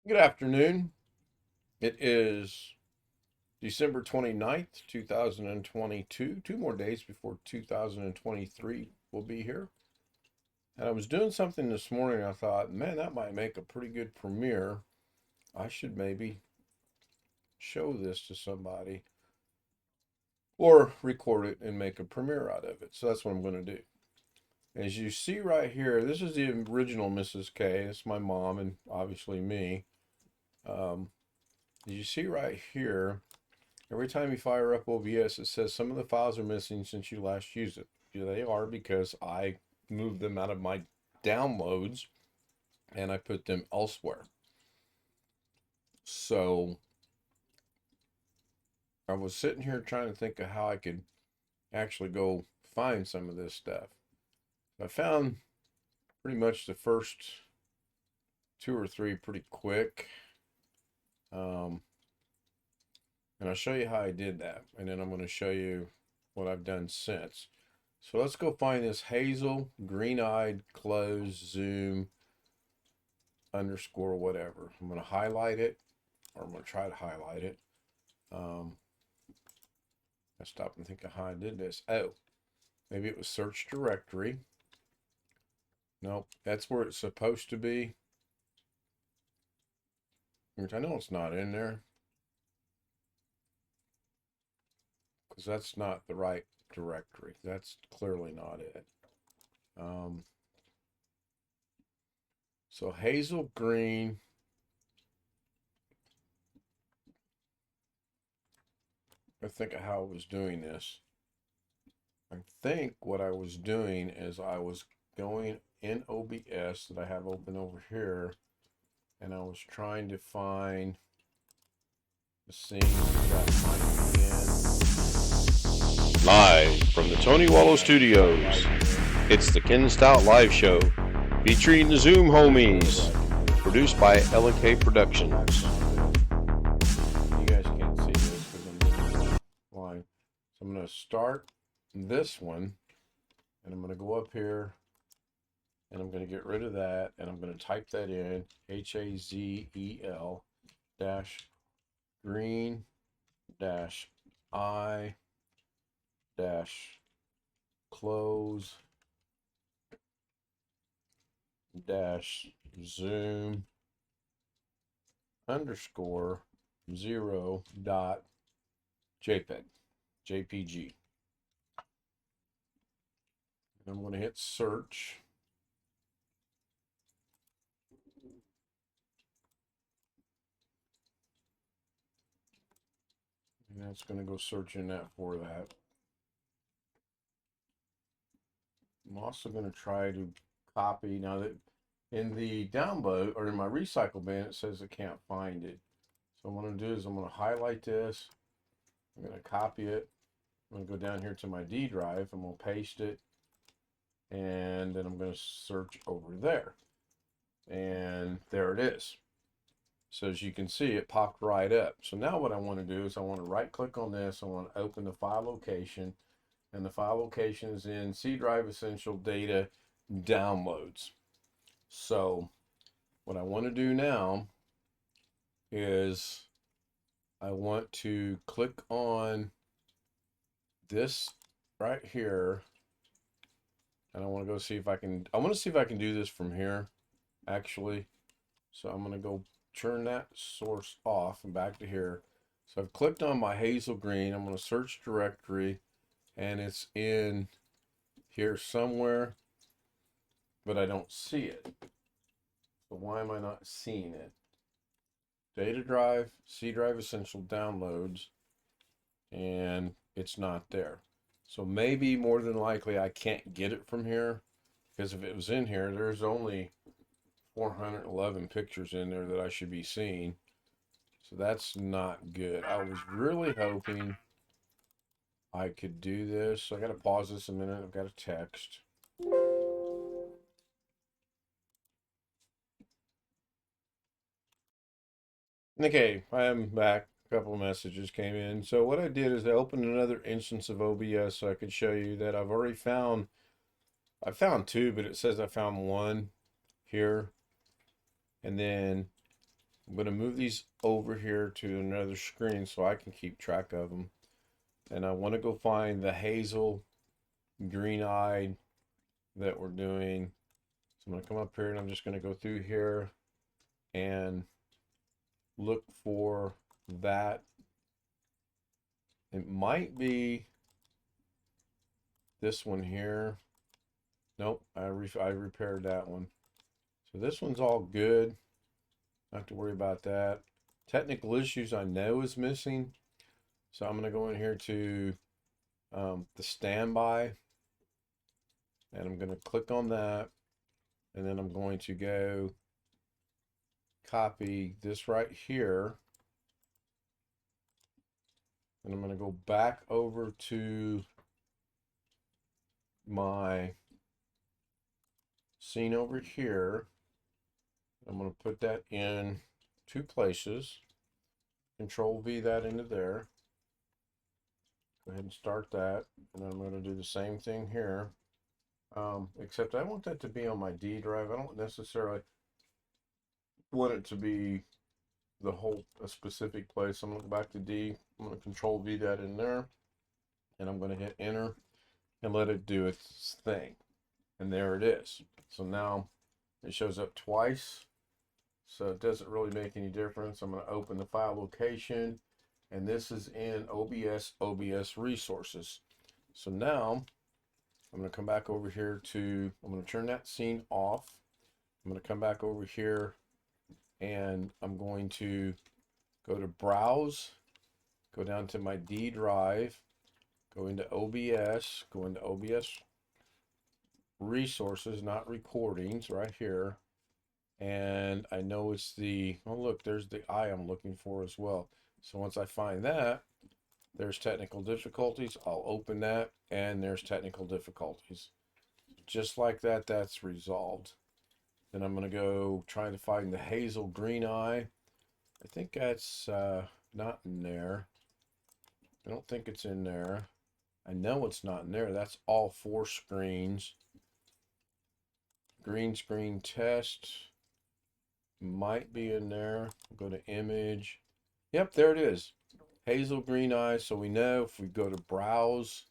Good afternoon. It is December 29th, 2022. Two more days before 2023 will be here. And I was doing something this morning. I thought, man, that might make a pretty good premiere. I should maybe show this to somebody or record it and make a premiere out of it. So that's what I'm going to do. As you see right here, this is the original Mrs. K. It's my mom and obviously me. As you see right here, every time you fire up OBS, it says some of the files are missing since you last used it. They are because I moved them out of my downloads and I put them elsewhere. So I was sitting here trying to think of how I could actually go find some of this stuff. I found pretty much the first two or three pretty quick. Um, and I'll show you how I did that. And then I'm going to show you what I've done since. So let's go find this Hazel, green-eyed, closed, zoom, underscore, whatever. I'm going to highlight it, or I'm going to try to highlight it. I stopped and think of how I did this. Oh, maybe it was search directory. Nope, that's where it's supposed to be. Which I know it's not in there, because that's not the right directory. That's clearly not it. Um, so Hazel Green. I think of how I was doing this. I think what I was doing is I was going in OBS that I have open over here, and I was trying to find the scene that might be Live from the Tony Wallow Studios, it's the Ken Stout Live Show, featuring the Zoom homies, produced by L&K Productions. you guys can't see this because I'm doing line. So I'm going to start this one, and I'm going to go up here, and I'm going to get rid of that, and I'm going to type that in, HAZEL dash green dash I dash close dash zoom underscore 0 dot JPG. And I'm going to hit search. And that's going to go searching that for that. I'm also going to try to copy now that in the download or in my recycle bin it says it can't find it. So what I'm going to do is I'm going to highlight this. I'm going to copy it. I'm going to go down here to my D drive. I'm going to paste it. And then I'm going to search over there. And there it is. So as you can see, it popped right up. So now what I want to do is I want to right click on this. I want to open the file location. And the file location is in C Drive Essential Data Downloads. So what I want to do now is I want to click on this right here, and I want to go see if I can, I want to see if I can do this from here, actually. So I'm going to go turn that source off and back to here. So I've clicked on my Hazel Green. I'm going to search directory, and it's in here somewhere, but I don't see it. So why am I not seeing it? Data drive, C Drive Essential Downloads, and it's not there. So maybe more than likely I can't get it from here, because if it was in here, there's only 411 pictures in there that I should be seeing. So that's not good. I was really hoping I could do this. So I got to pause this a minute. I've got a text. Okay, I am back. A couple of messages came in. So what I did is I opened another instance of OBS so I could show you that I've already found, I found two, but it says I found one here. And then I'm going to move these over here to another screen so I can keep track of them. And I want to go find the hazel green-eyed that we're doing. So I'm going to come up here and I'm just going to go through here and look for that. It might be this one here. Nope, I repaired that one. So this one's all good. Not have to worry about that. Technical issues I know is missing. So I'm going to go in here to the standby. And I'm going to click on that. And then I'm going to go copy this right here. And I'm going to go back over to my scene over here. I'm going to put that in 2 places. Control V that into there. Go ahead and start that. And then I'm going to do the same thing here. Except I want that to be on my D drive. I don't necessarily want it to be the whole a specific place. I'm going to go back to D. I'm going to Control V that in there. And I'm going to hit enter and let it do its thing. And there it is. So now it shows up twice. So it doesn't really make any difference. I'm going to open the file location. And this is in OBS resources. So now I'm going to come back over here to, I'm going to turn that scene off. I'm going to come back over here and I'm going to go to browse, go down to my D drive, go into OBS, go into OBS resources, not recordings, right here. And I know it's the, oh look, there's the eye I'm looking for as well. So once I find that, there's technical difficulties. I'll open that and there's technical difficulties. Just like that, that's resolved. Then I'm going to go try to find the hazel green eye. I think that's not in there. I don't think it's in there. I know it's not in there. That's all 4 screens. Green screen test might be in there. Go to image. Yep, there it is. Hazel green eye. So we know if we go to browse,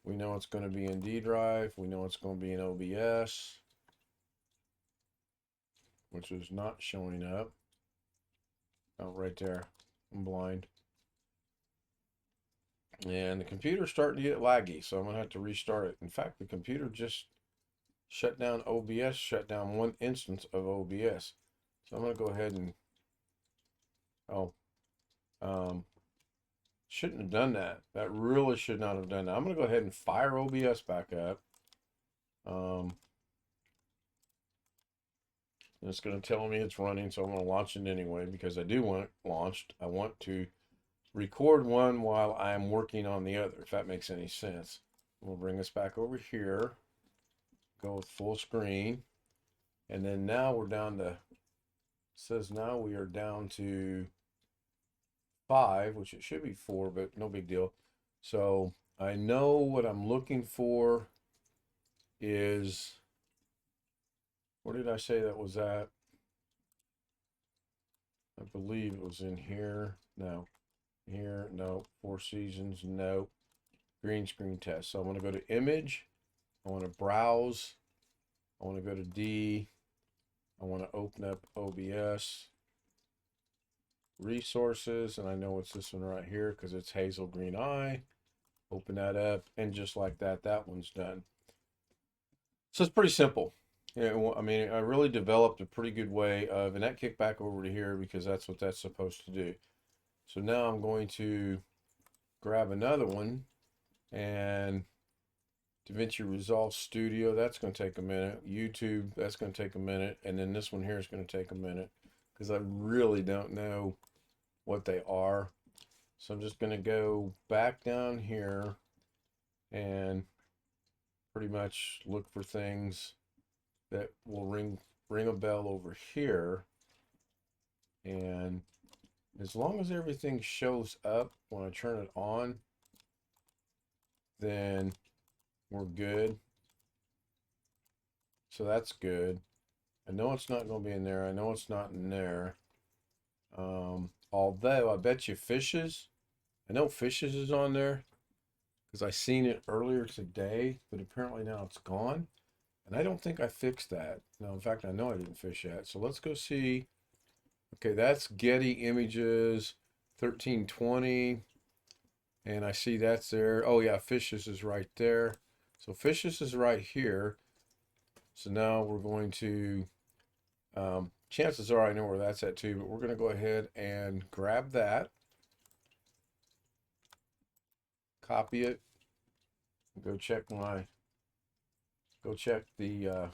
we know it's going to be in D drive. We know it's going to be in OBS, which is not showing up. Oh, right there. I'm blind. And the computer's starting to get laggy, so I'm going to have to restart it. In fact, the computer just shut down OBS, shut down one instance of OBS. So I'm going to go ahead and, shouldn't have done that. That really should not have done that. I'm going to go ahead and fire OBS back up. It's going to tell me it's running, so I'm going to launch it anyway because I do want it launched. I want to record one while I'm working on the other, if that makes any sense. We'll bring this back over here, go with full screen, and then now we're down to, says now we are down to 5, which it should be 4, but no big deal. So I know what I'm looking for is, where did I say that was at? I believe it was in here. No. Here, no. 4 seasons, no. Green screen test. So I want to go to image. I want to browse. I want to go to D. I want to open up OBS resources, and I know it's this one right here because it's hazel green eye. Open that up, and just like that, that one's done. So it's pretty simple. Yeah, I mean, I really developed a pretty good way of, and that kicked back over to here because that's what that's supposed to do. So now I'm going to grab another one, and Davinci Resolve Studio, that's going to take a minute. YouTube, that's going to take a minute. And then this one here is going to take a minute because I really don't know what they are. So I'm just going to go back down here and pretty much look for things that will ring a bell over here. And as long as everything shows up when I turn it on, then we're good. So that's good. I know it's not going to be in there. I know it's not in there. Although I bet you fishes, I know fishes is on there because I seen it earlier today, but apparently now it's gone. And I don't think I fixed that. No, in fact, I know I didn't fish yet. So let's go see. Okay, that's Getty Images 1320. And I see that's there. Oh yeah, fishes is right there. So fishes is right here. So now we're going to, chances are I know where that's at too, but we're going to go ahead and grab that, copy it, go check the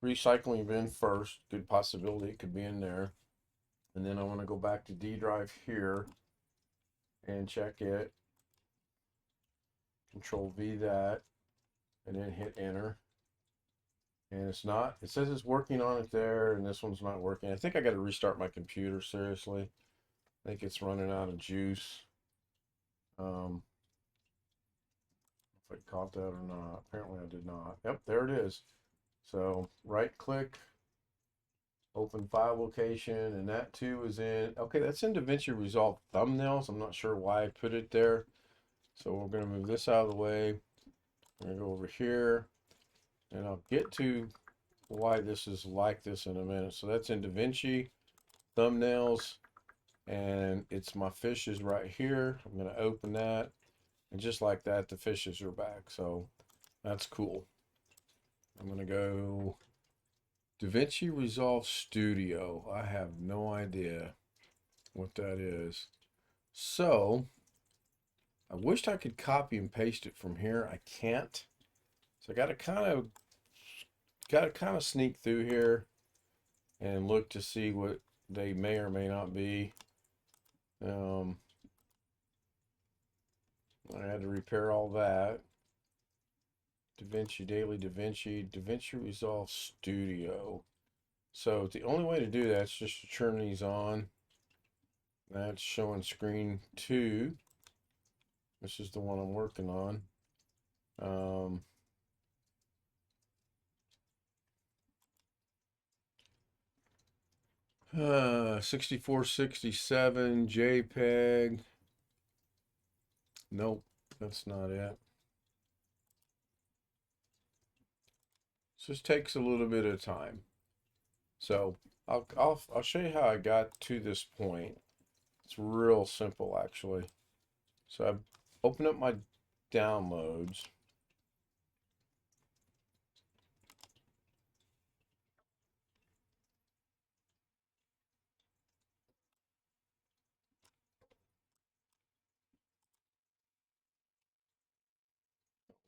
recycling bin first. Good possibility it could be in there. And then I want to go back to D drive here and check it. Control V that, and then hit enter. And it's not, it says it's working on it there, and this one's not working. I think I got to restart my computer, seriously. I think it's running out of juice. If I caught that or not. Apparently I did not. Yep, there it is. So right click, open file location, and that too is in, okay, that's in Davinci Resolve thumbnails. I'm not sure why I put it there. So we're going to move this out of the way. We're going to go over here, and I'll get to why this is like this in a minute. So that's in Davinci thumbnails, and it's my fishes right here. I'm going to open that, and just like that, the fishes are back. So that's cool. I'm going to go Davinci Resolve Studio. I have no idea what that is. So I wished I could copy and paste it from here. I can't. So I got to kind of sneak through here and look to see what they may or may not be. I had to repair all that. Davinci Daily, Davinci Resolve Studio. So the only way to do that is just to turn these on. That's showing screen 2. This is the one I'm working on. 6467 JPEG. Nope, that's not it. This takes a little bit of time. So I'll show you how I got to this point. It's real simple actually. So I open up my downloads.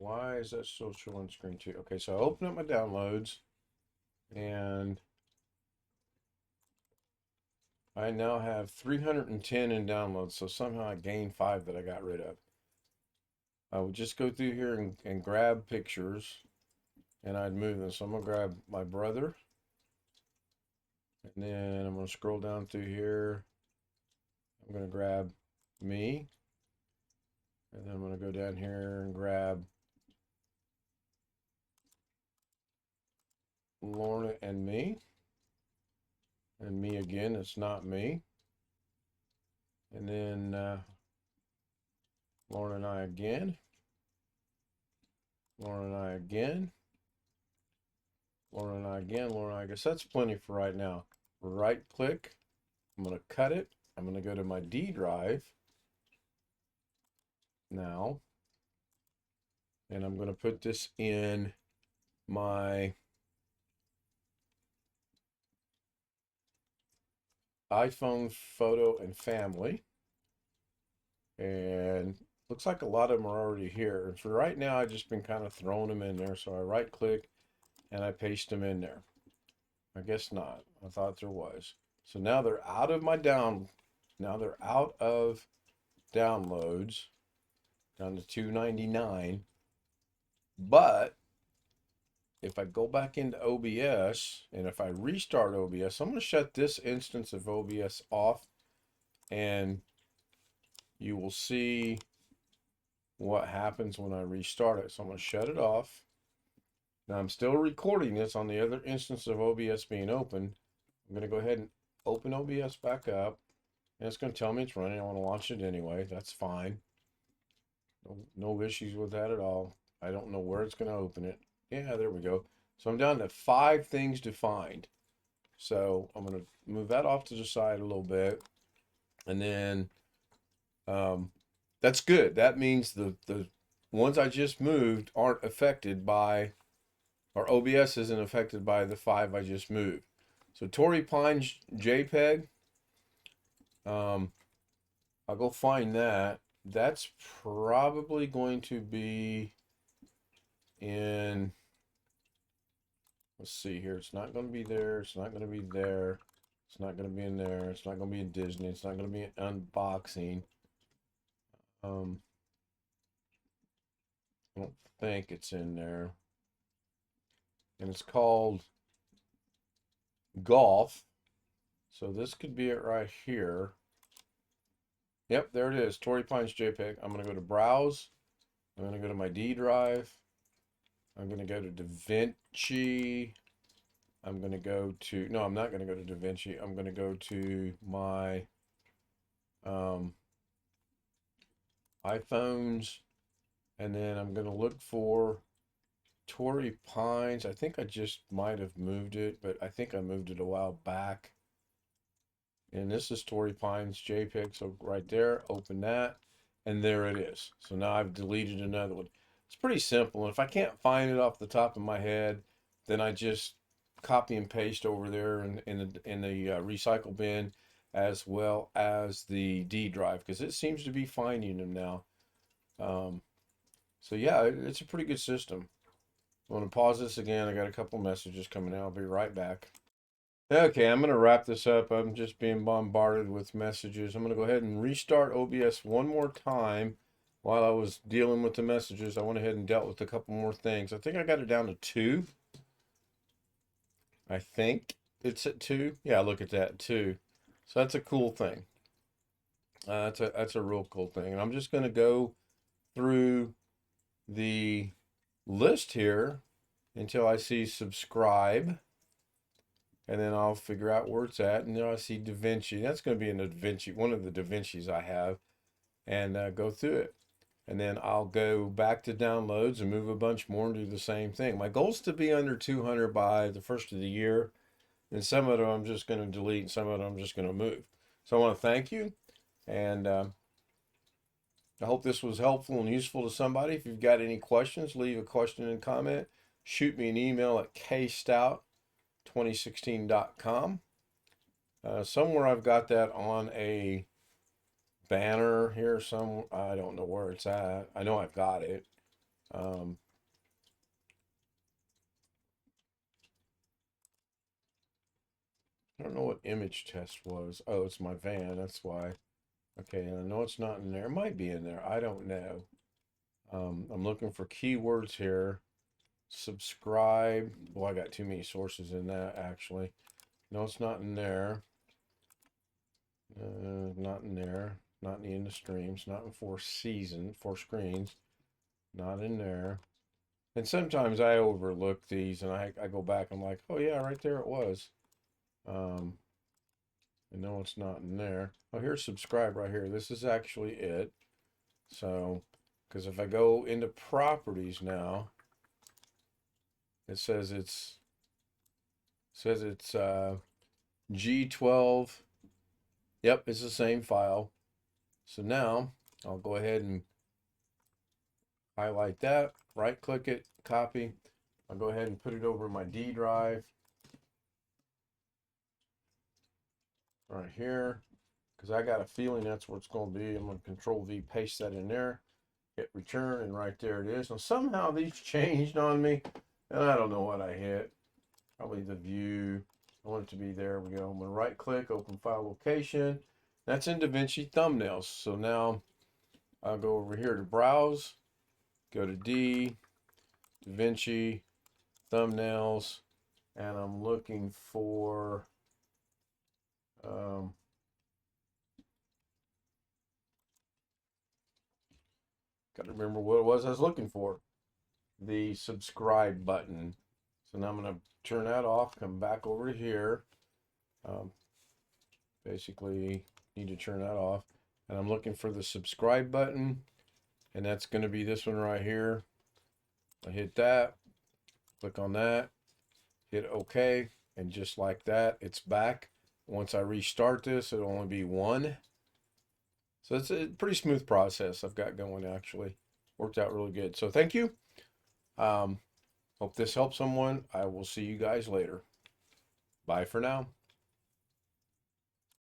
Why is that still showing screen 2? Okay, so I open up my downloads, and I now have 310 in downloads. So somehow I gained 5 that I got rid of. I would just go through here and grab pictures, and I'd move them. So I'm gonna grab my brother, and then I'm gonna scroll down through here. I'm gonna grab me, and then I'm gonna go down here and grab Lorna and me again. It's not me. And then Lorna and I again. Lorna and I again. Lorna and I again. Lorna and I. I guess that's plenty for right now. Right click. I'm going to cut it. I'm going to go to my D drive now. And I'm going to put this in my iPhone photo and family. And looks like a lot of them are already here. And for right now, I've just been kind of throwing them in there. So I right click and I paste them in there. I guess not. I thought there was. So now they're out of my now they're out of downloads down to 299. But if I go back into OBS and if I restart OBS, I'm going to shut this instance of OBS off, and you will see what happens when I restart it. So I'm going to shut it off. Now I'm still recording this on the other instance of OBS being open. I'm going to go ahead and open OBS back up. And it's going to tell me it's running. I want to launch it anyway. That's fine. No issues with that at all. I don't know where it's going to open it. Yeah, there we go. So I'm down to 5 things to find. So I'm going to move that off to the side a little bit. And then that's good. That means the ones I just moved aren't affected by, or OBS isn't affected by the 5 I just moved. So Torrey Pines JPEG, I'll go find that. That's probably going to be in, let's see here. It's not going to be there. It's not going to be there. It's not going to be in there. It's not going to be in Disney. It's not going to be in unboxing. I don't think it's in there. And it's called Golf. So this could be it right here. Yep, there it is. Torrey Pines JPEG. I'm going to go to Browse. I'm going to go to my D drive. I'm going to go to Davinci. I'm going to go to, no, I'm not going to go to Davinci. I'm going to go to my iPhones. And then I'm going to look for Torrey Pines. I think I just might have moved it, but I think I moved it a while back. And this is Torrey Pines JPEG. So right there, open that. And there it is. So now I've deleted another one. It's pretty simple. And if I can't find it off the top of my head, then I just copy and paste over there in the recycle bin, as well as the D drive, because it seems to be finding them now. So yeah, it's a pretty good system. I'm going to pause this again. I got a couple messages coming out. I'll be right back. Okay, I'm going to wrap this up. I'm just being bombarded with messages. I'm going to go ahead and restart OBS one more time. While I was dealing with the messages, I went ahead and dealt with a couple more things. I think I got it down to 2. I think it's at 2. Yeah, look at that, 2. So that's a cool thing. That's a real cool thing. And I'm just going to go through the list here until I see subscribe. And then I'll figure out where it's at. And then I see Davinci. That's going to be in the Davinci, one of the Davincis I have. And go through it. And then I'll go back to downloads and move a bunch more and do the same thing. My goal is to be under 200 by the first of the year. And some of them I'm just going to delete. And some of them I'm just going to move. So I want to thank you. And I hope this was helpful and useful to somebody. If you've got any questions, leave a question and comment. Shoot me an email at kstout2016.com. Somewhere I've got that on a banner here. I don't know where it's at. I know I've got it. I don't know what image test was. Oh, it's my van. That's why. Okay, and I know it's not in there. It might be in there. I don't know. I'm looking for keywords here. Subscribe. Well, I got too many sources in that, actually. No, it's not in there. Not in there. Not in the streams. Not in 4 screens. Not in there. And sometimes I overlook these and I go back. I'm like, oh yeah, right there it was. And no, it's not in there. Oh, here's subscribe right here. This is actually it. So, because if I go into properties now, it says it's G12. Yep, it's the same file. So now I'll go ahead and highlight that, right click it, copy. I'll go ahead and put it over my D drive right here, because I got a feeling that's where it's going to be. I'm going to Control V, paste that in there, hit return, and right there it is. Now somehow these changed on me, and I don't know what I hit. Probably the view. I want it to be there. We go. I'm going to right click, open file location. That's in Davinci thumbnails. So now I'll go over here to browse, go to D, Davinci thumbnails, and I'm looking for got to remember what it was I was looking for. the subscribe button. So now I'm going to turn that off, come back over here. Basically need to turn that off, and I'm looking for the subscribe button, and that's going to be this one right here. I hit that, click on that, hit OK, and just like that, it's back. Once I restart this, it'll only be one. So it's a pretty smooth process I've got going, actually. Worked out really good. So thank you. Hope this helps someone. I will see you guys later. Bye for now.